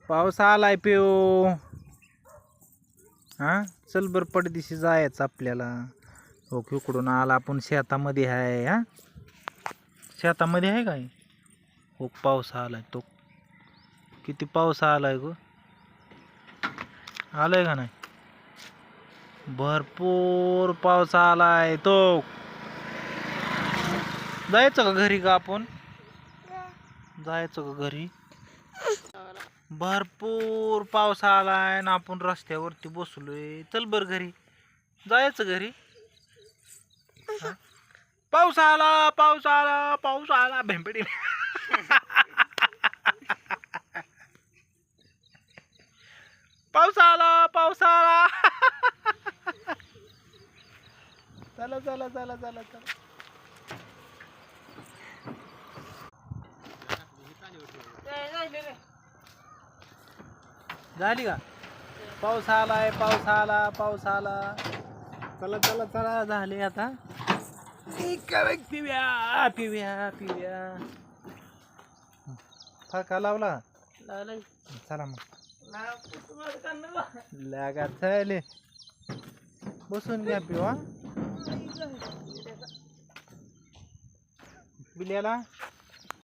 पाऊस आलाय पिऊ. हा चल बर पडदिशी जायचं आपल्याला. हो इकडून आला आपण शेतामध्ये आहे. हा शेतामध्ये आहे काय. हो पाऊस आलाय तो. किती पाऊस आलाय ग. आलाय का नाही. भरपूर पाऊस आलाय तो. जायचं का घरी का आपण. जायचं का घरी. भरपूर पाऊस आलाय ना आपण रस्त्यावरती बसलोय. चल बर घरी. जायचं घरी. पाऊस आला पाऊस आला पाऊस आला भेंपडी. पाऊस आला पाऊस आला. चला चला चला चला चला. झाली का. पाऊस आलाय पाऊस आला पाऊस आला. चला चला चला झाले आता. पिव्या पिव्या पिव्या. फळका लावला. चला मग लागा चाले. बसून घ्या पिवा. बिल्याला